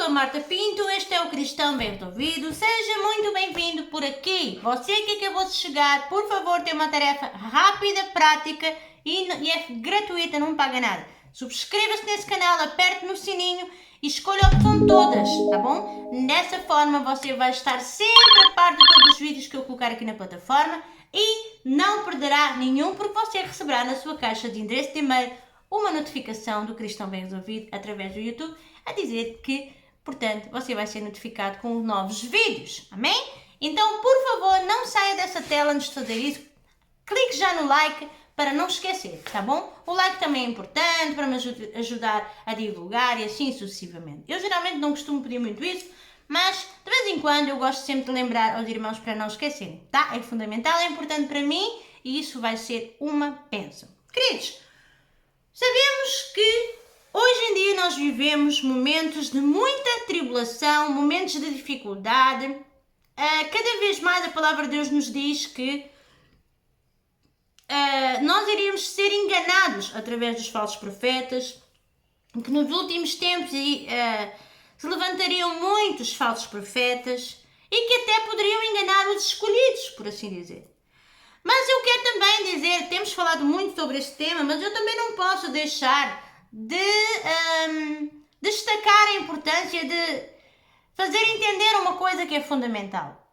sou Marta Pinto, este é o Cristão Bem Resolvido. Seja muito bem-vindo por aqui. Você que acabou de chegar, por favor, tem uma tarefa rápida, prática e é gratuita, não paga nada. Subscreva-se nesse canal, aperte no sininho e escolha a opção todas, tá bom? Dessa forma você vai estar sempre a par de todos os vídeos que eu colocar aqui na plataforma e não perderá nenhum, porque você receberá na sua caixa de endereço de e-mail uma notificação do Cristão Bem Resolvido através do YouTube a dizer que, portanto, você vai ser notificado com novos vídeos, amém? Então, por favor, não saia dessa tela antes de fazer isso, clique já no like para não esquecer, tá bom? O like também é importante para me ajudar a divulgar e assim sucessivamente. Eu geralmente não costumo pedir muito isso, mas de vez em quando eu gosto sempre de lembrar aos irmãos para não esquecerem, tá? É fundamental, é importante para mim e isso vai ser uma bênção. Queridos, sabemos que hoje em dia nós vivemos momentos de muita tribulação, momentos de dificuldade. Cada vez mais a palavra de Deus nos diz que nós iríamos ser enganados através dos falsos profetas, que nos últimos tempos se levantariam muitos falsos profetas e que até poderiam enganar os escolhidos, por assim dizer. Mas eu quero também dizer, temos falado muito sobre este tema, mas eu também não posso deixar de destacar a importância de fazer entender uma coisa que é fundamental.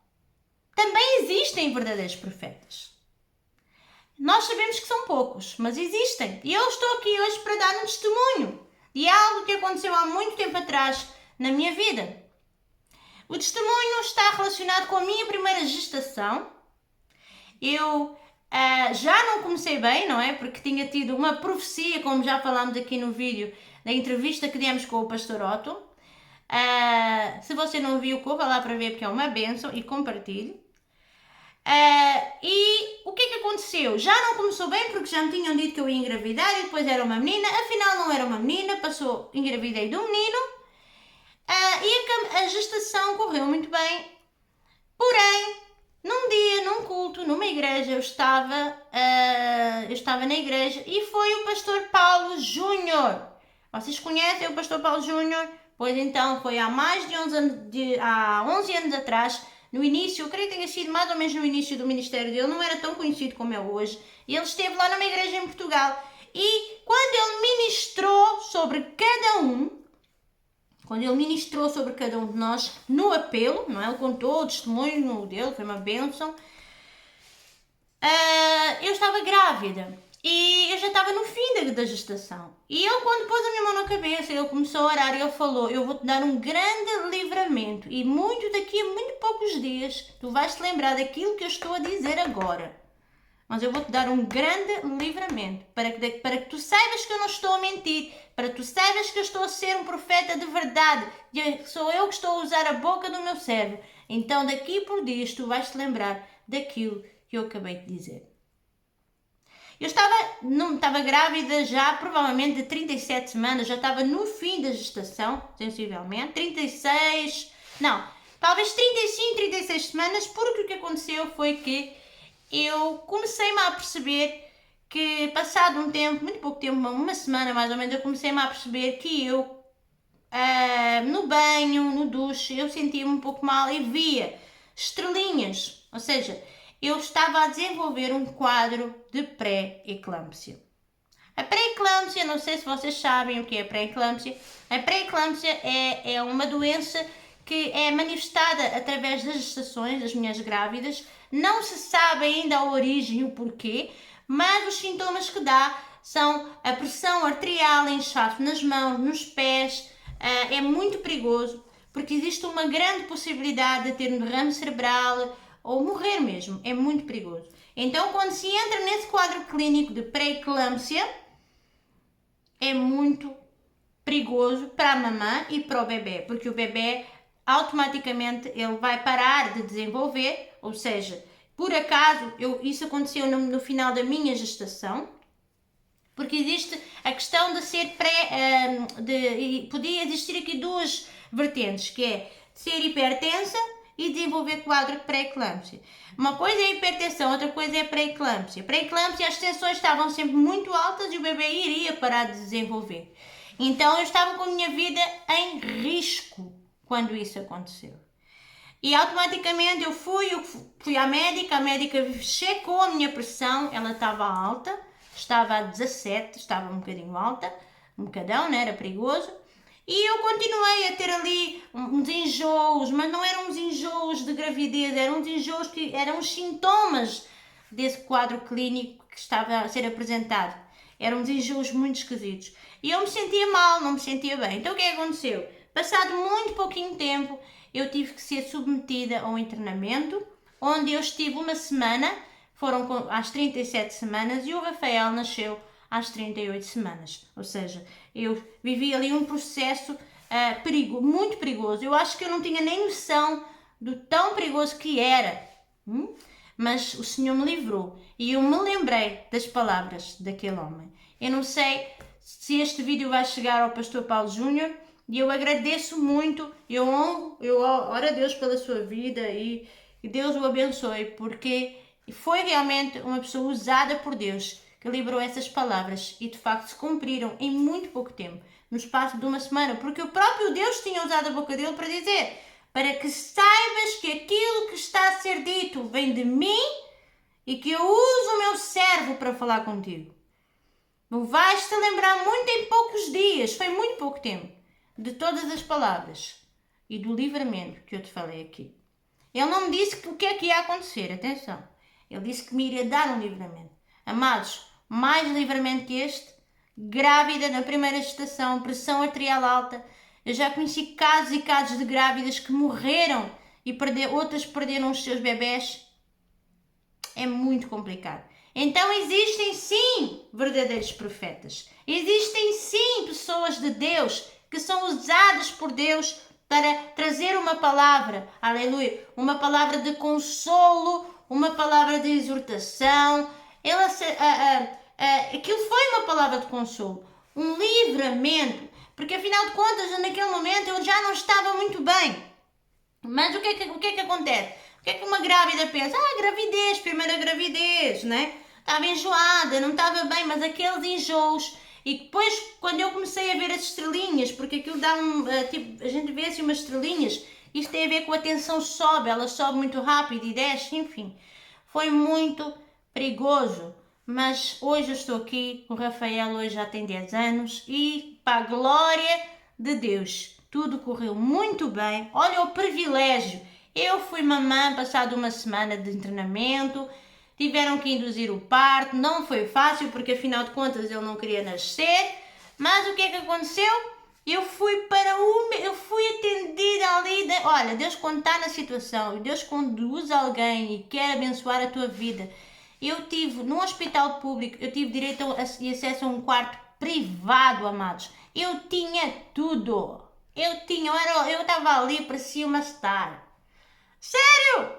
Também existem verdadeiros profetas. Nós sabemos que são poucos, mas existem. E eu estou aqui hoje para dar um testemunho de algo que aconteceu há muito tempo atrás na minha vida. O testemunho está relacionado com a minha primeira gestação. Eu já não comecei bem, não é? Porque tinha tido uma profecia, como já falámos aqui no vídeo, da entrevista que demos com o pastor Otto. Se você não viu, corra lá para ver, porque é uma bênção, e compartilhe. E o que é que aconteceu? Já não começou bem porque já me tinham dito que eu ia engravidar e depois era uma menina, afinal não era uma menina, engravidei de um menino e a gestação correu muito bem. Porém, num dia, num culto, numa igreja, eu estava na igreja e foi o pastor Paulo Júnior. Vocês conhecem o pastor Paulo Júnior? Pois então, foi há mais de 11 anos atrás. No início, eu creio que tenha sido mais ou menos no início do ministério dele, não era tão conhecido como é hoje. E ele esteve lá numa igreja em Portugal. E quando ele ministrou sobre cada um de nós, no apelo, não é? Ele contou o testemunho dele, foi uma bênção. Eu estava grávida e eu já estava no fim da gestação. E ele, quando pôs a minha mão na cabeça, ele começou a orar e ele falou: eu vou-te dar um grande livramento e daqui a muito poucos dias tu vais-te lembrar daquilo que eu estou a dizer agora. Mas eu vou-te dar um grande livramento para que tu saibas que eu não estou a mentir, para que tu saibas que eu estou a ser um profeta de verdade, e sou eu que estou a usar a boca do meu servo. Então daqui por dias tu vais-te lembrar daquilo que eu acabei de dizer. Eu estava grávida já provavelmente de 37 semanas, já estava no fim da gestação, sensivelmente, talvez 35, 36 semanas, porque o que aconteceu foi que eu comecei-me a perceber que, passado um tempo, muito pouco tempo, uma semana mais ou menos, eu comecei-me a perceber que eu, no banho, no duche, eu sentia-me um pouco mal e via estrelinhas, ou seja, eu estava a desenvolver um quadro de pré-eclâmpsia. A pré-eclâmpsia, não sei se vocês sabem o que é pré-eclâmpsia. A pré-eclâmpsia é uma doença que é manifestada através das gestações das mulheres grávidas. Não se sabe ainda a origem e o porquê, mas os sintomas que dá são a pressão arterial, inchaço nas mãos, nos pés. É muito perigoso, porque existe uma grande possibilidade de ter um derrame cerebral ou morrer mesmo, é muito perigoso. Então, quando se entra nesse quadro clínico de pré-eclâmpsia, é muito perigoso para a mamã e para o bebê, porque o bebê automaticamente ele vai parar de desenvolver, ou seja, por acaso, isso aconteceu no final da minha gestação, porque existe a questão de ser podia existir aqui duas vertentes, que é ser hipertensa e desenvolver quadro de pré-eclâmpsia. Uma coisa é a hipertensão, outra coisa é a pré-eclâmpsia. Pré-eclâmpsia, as tensões estavam sempre muito altas e o bebê iria parar de desenvolver. Então eu estava com a minha vida em risco. quando isso aconteceu. E automaticamente eu fui à médica, a médica checou a minha pressão, ela estava alta, estava a 17, estava um bocadinho alta, um bocadão, né? Era perigoso. E eu continuei a ter ali uns enjoos, mas não eram uns enjoos de gravidez, eram uns enjoos que eram os sintomas desse quadro clínico que estava a ser apresentado. Eram uns enjoos muito esquisitos. E eu me sentia mal, não me sentia bem. Então o que é que aconteceu? Passado muito pouquinho tempo, eu tive que ser submetida a um internamento, onde eu estive uma semana, foram às 37 semanas, e o Rafael nasceu às 38 semanas. Ou seja, eu vivi ali um processo muito perigoso. Eu acho que eu não tinha nem noção do tão perigoso que era. Mas o Senhor me livrou. E eu me lembrei das palavras daquele homem. Eu não sei se este vídeo vai chegar ao pastor Paulo Júnior, e eu agradeço muito, eu oro a Deus pela sua vida e Deus o abençoe, porque foi realmente uma pessoa usada por Deus que livrou essas palavras e de facto se cumpriram em muito pouco tempo, no espaço de uma semana, porque o próprio Deus tinha usado a boca dele para dizer, para que saibas que aquilo que está a ser dito vem de mim e que eu uso o meu servo para falar contigo. Vais-te lembrar muito em poucos dias, foi muito pouco tempo, de todas as palavras e do livramento que eu te falei aqui. Ele não me disse o que é que ia acontecer, atenção. Ele disse que me iria dar um livramento. Amados, mais livramento que este, grávida na primeira gestação, pressão arterial alta. Eu já conheci casos e casos de grávidas que morreram e outras perderam os seus bebés. É muito complicado. Então existem sim verdadeiros profetas. Existem sim pessoas de Deus que são usadas por Deus para trazer uma palavra, aleluia, uma palavra de consolo, uma palavra de exortação. Aquilo foi uma palavra de consolo, um livramento, porque afinal de contas, naquele momento eu já não estava muito bem. Mas o que é que acontece? O que é que uma grávida pensa? Gravidez, primeira gravidez, né? Estava enjoada, não estava bem, mas aqueles enjoos. E depois, quando eu comecei a ver as estrelinhas, porque aquilo dá a gente vê assim umas estrelinhas, isto tem a ver com a tensão sobe, ela sobe muito rápido e desce, enfim. Foi muito perigoso, mas hoje eu estou aqui, o Rafael hoje já tem 10 anos e, para a glória de Deus, tudo correu muito bem. Olha o privilégio, eu fui mamã passado uma semana de treinamento, tiveram que induzir o parto, não foi fácil porque afinal de contas ele não queria nascer, mas o que é que aconteceu? Eu fui atendida ali, olha, Deus quando está na situação, Deus quando usa alguém e quer abençoar a tua vida, eu tive, num hospital público, eu tive direito e acesso a um quarto privado, amados, eu tinha tudo, eu estava ali, parecia uma star, sério!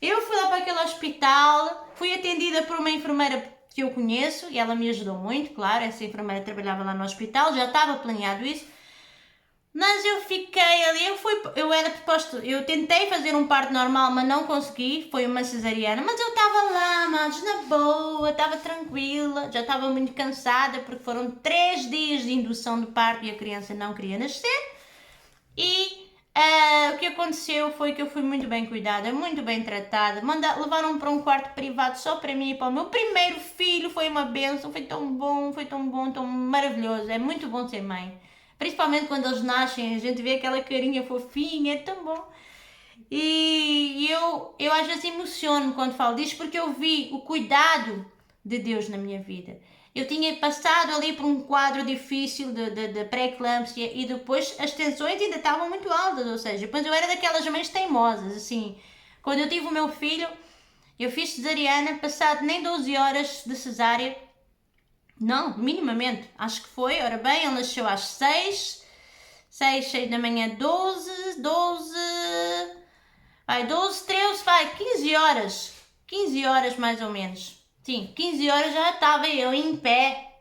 Eu fui lá para aquele hospital, fui atendida por uma enfermeira que eu conheço e ela me ajudou muito, claro, essa enfermeira trabalhava lá no hospital, já estava planeado isso, mas eu fiquei ali, eu tentei fazer um parto normal, mas não consegui, foi uma cesariana, mas eu estava lá, mas na boa, estava tranquila, já estava muito cansada, porque foram 3 dias de indução de parto e a criança não queria nascer, e o que aconteceu foi que eu fui muito bem cuidada, muito bem tratada, levaram-me para um quarto privado só para mim e para o meu primeiro filho, foi uma bênção, foi tão bom, tão maravilhoso, é muito bom ser mãe, principalmente quando eles nascem, a gente vê aquela carinha fofinha, é tão bom. E eu às vezes emociono-me quando falo disto, porque eu vi o cuidado de Deus na minha vida. Eu tinha passado ali por um quadro difícil de pré-eclâmpsia e depois as tensões ainda estavam muito altas, ou seja, depois eu era daquelas mães teimosas, assim. Quando eu tive o meu filho, eu fiz cesariana, passado nem 12 horas de cesárea, não, minimamente, acho que foi, ora bem, ele nasceu às 6 da manhã, 12, 13, 15 horas mais ou menos. Sim, 15 horas já estava eu em pé,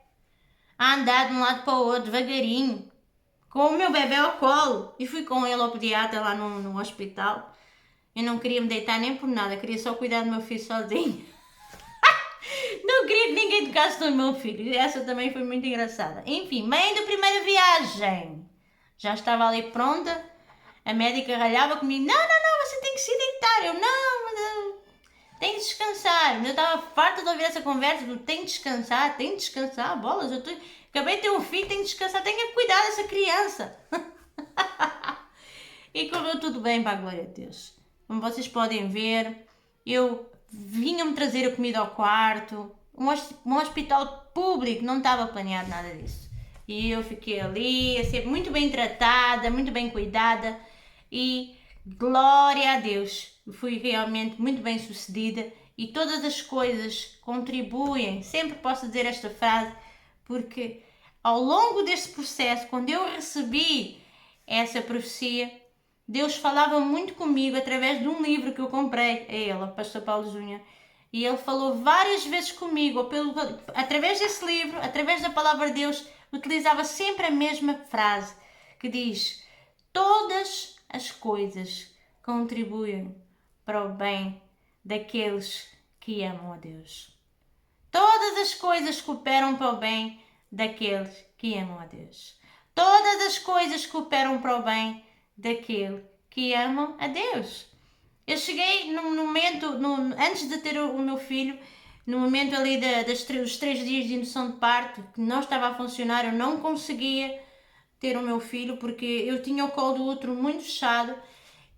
a andar de um lado para o outro, devagarinho, com o meu bebê ao colo. E fui com ele ao pediatra lá no hospital. Eu não queria me deitar nem por nada, queria só cuidar do meu filho sozinho. Não queria que ninguém tocasse no meu filho. Essa também foi muito engraçada. Enfim, mãe da primeira viagem. Já estava ali pronta. A médica ralhava comigo, não, você tem que se deitar. Eu, não, mas eu tenho que descansar. Mas eu estava farta de ouvir essa conversa, do tenho que descansar, bolas, acabei de ter um filho, tenho que descansar, tenho que cuidar dessa criança. E correu tudo bem, para a glória de Deus. Como vocês podem ver, eu vinha-me trazer a comida ao quarto. Um hospital público, não estava planeado nada disso. E eu fiquei ali, a ser muito bem tratada, muito bem cuidada. E glória a Deus, fui realmente muito bem sucedida. E todas as coisas contribuem, sempre posso dizer esta frase, porque ao longo deste processo, quando eu recebi essa profecia, Deus falava muito comigo através de um livro que eu comprei a ele, o Pastor Paulo Júnior. E ele falou várias vezes comigo, através desse livro, através da palavra de Deus, utilizava sempre a mesma frase, que diz: todas as coisas contribuem para o bem daqueles que amam a Deus. Todas as coisas cooperam para o bem daqueles que amam a Deus. Todas as coisas cooperam para o bem daquele que amam a Deus. Eu cheguei num momento, antes de ter o meu filho, no momento ali dos 3 dias de indução de parto, que não estava a funcionar, eu não conseguia ter o meu filho, porque eu tinha o colo do útero muito fechado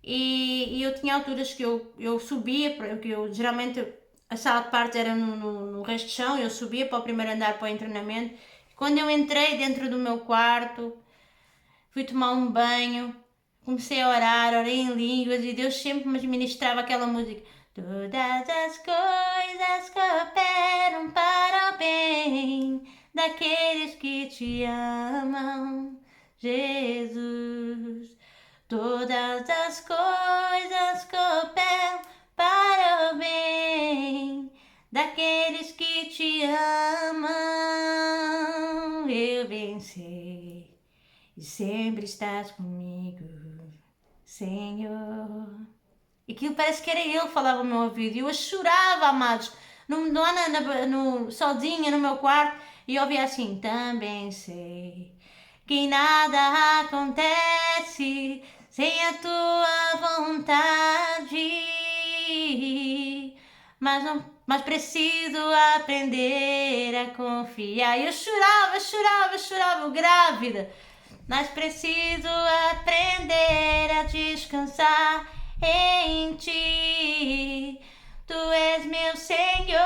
e eu tinha alturas que eu subia, porque eu geralmente a sala de parto era no resto de chão, eu subia para o primeiro andar para o internamento. Quando eu entrei dentro do meu quarto, fui tomar um banho, comecei a orar, orei em línguas e Deus sempre me ministrava aquela música. Todas as coisas cooperam para o bem daqueles que te amam, Jesus. Todas as coisas cooperam para o bem daqueles que te amam. Eu venci e sempre estás comigo, Senhor. Aquilo parece que era Ele que falava no meu ouvido. E eu chorava, amados, sozinha no meu quarto, e eu ouvia assim: também sei que nada acontece sem a tua vontade, mas preciso aprender a confiar. E eu chorava, grávida. Mas preciso aprender a descansar em ti. Tu és meu Senhor.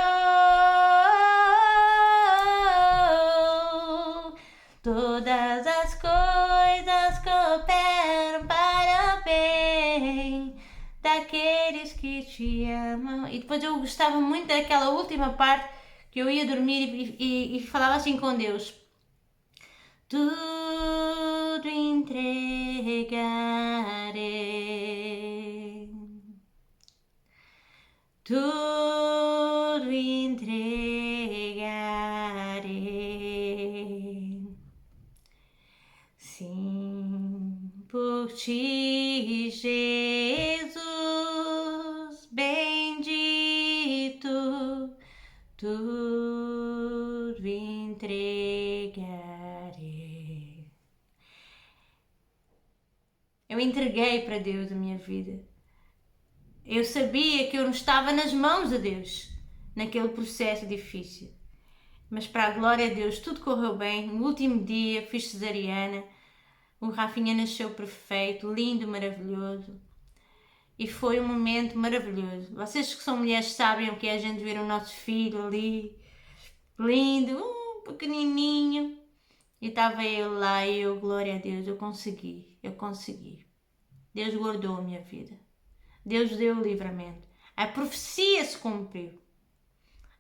Todas as coisas cooperam para o bem daqueles que te amam. E depois eu gostava muito daquela última parte, que eu ia dormir e falava assim com Deus: tudo entregarei, tudo entregarei, sim, por ti, Jesus bendito, tudo entregarei. Eu entreguei para Deus a minha vida. Eu sabia que eu não estava nas mãos de Deus naquele processo difícil. Mas para a glória de Deus tudo correu bem. No último dia fiz cesariana. O Rafinha nasceu perfeito, lindo, maravilhoso. E foi um momento maravilhoso. Vocês que são mulheres sabem o que é a gente ver o nosso filho ali, lindo, pequenininho. E estava ele lá e eu, glória a Deus, eu consegui. Deus guardou a minha vida. Deus deu o livramento. A profecia se cumpriu.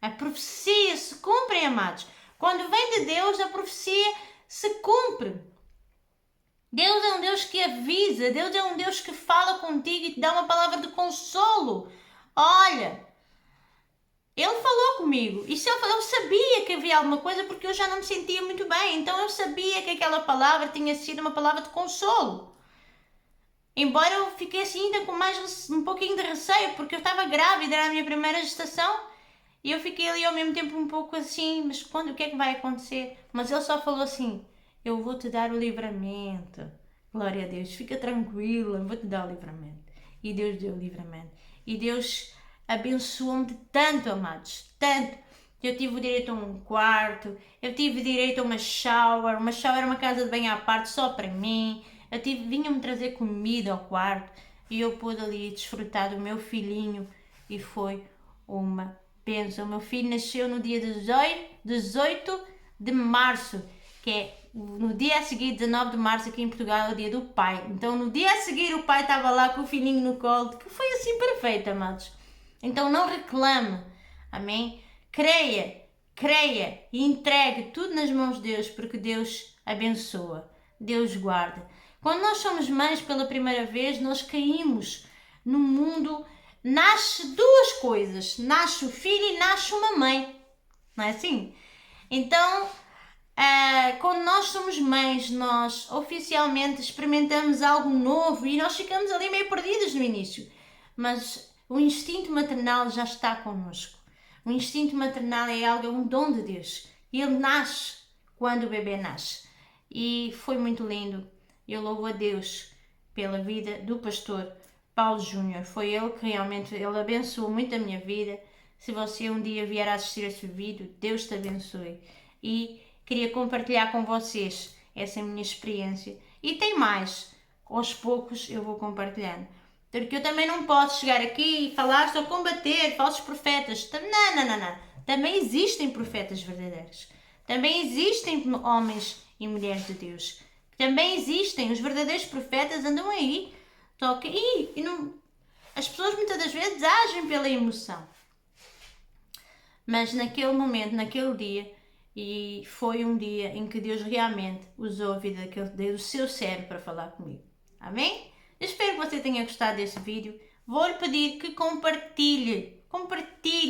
A profecia se cumpre, amados. Quando vem de Deus, a profecia se cumpre. Deus é um Deus que avisa. Deus é um Deus que fala contigo e te dá uma palavra de consolo. Olha, Ele falou comigo. E se eu sabia que havia alguma coisa, porque eu já não me sentia muito bem. Então eu sabia que aquela palavra tinha sido uma palavra de consolo. Embora eu fiquesse ainda com um pouquinho de receio, porque eu estava grávida, era a minha primeira gestação, e eu fiquei ali ao mesmo tempo um pouco assim, mas o que é que vai acontecer? Mas ele só falou assim: eu vou te dar o livramento, Glória a Deus, fica tranquila, vou-te dar o livramento. E Deus deu o livramento. E Deus abençoou-me de tanto, amados, tanto. Eu tive direito a um quarto, eu tive direito a uma shower era uma casa de banho à parte só para mim. Vinham-me trazer comida ao quarto e eu pude ali desfrutar do meu filhinho e foi uma bênção. O meu filho nasceu no dia 18 de março, que é no dia a seguir, 19 de março, aqui em Portugal, é o dia do pai. Então no dia a seguir o pai estava lá com o filhinho no colo, que foi assim perfeito, amados. Então não reclame, amém? Creia e entregue tudo nas mãos de Deus, porque Deus abençoa, Deus guarda. Quando nós somos mães pela primeira vez, nós caímos no mundo, nasce duas coisas, nasce o filho e nasce uma mãe, não é assim? Então, quando nós somos mães, nós oficialmente experimentamos algo novo e nós ficamos ali meio perdidas no início, mas o instinto maternal já está connosco. O instinto maternal é um dom de Deus. E ele nasce quando o bebê nasce. E foi muito lindo. Eu louvo a Deus pela vida do pastor Paulo Júnior. Foi ele que realmente abençoou muito a minha vida. Se você um dia vier a assistir este vídeo, Deus te abençoe. E queria compartilhar com vocês essa minha experiência. E tem mais. Aos poucos eu vou compartilhando. Porque eu também não posso chegar aqui e falar só combater falsos profetas. Não. Também existem profetas verdadeiros. Também existem homens e mulheres de Deus. Também existem. Os verdadeiros profetas andam aí. Só que as pessoas muitas das vezes agem pela emoção. Mas naquele momento, naquele dia, e foi um dia em que Deus realmente usou a vida do seu servo para falar comigo. Amém? Espero que você tenha gostado desse vídeo. Vou-lhe pedir que compartilhe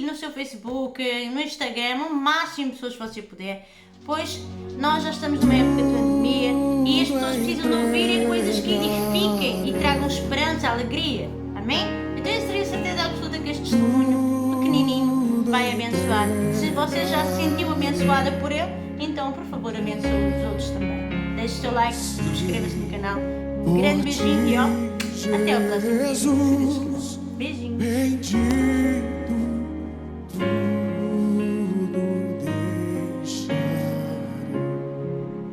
no seu Facebook, no Instagram, o máximo de pessoas que você puder, pois nós já estamos numa época de pandemia e as pessoas precisam de ouvir coisas que edifiquem e tragam esperança, alegria. Amém? Então eu tenho certeza absoluta que este testemunho pequenininho vai abençoar. Se você já se sentiu abençoada por ele, então por favor abençoe os outros também. Deixe o seu like, subscreva-se no canal. Um grande beijinho e até o próximo vídeo. Beijinho.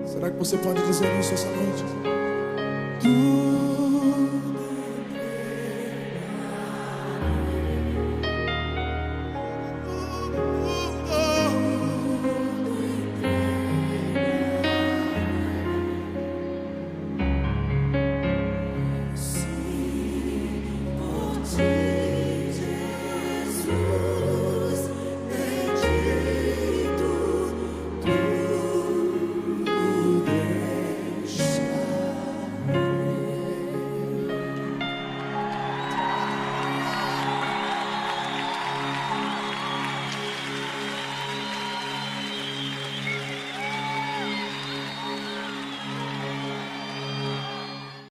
Será que você pode dizer isso essa noite?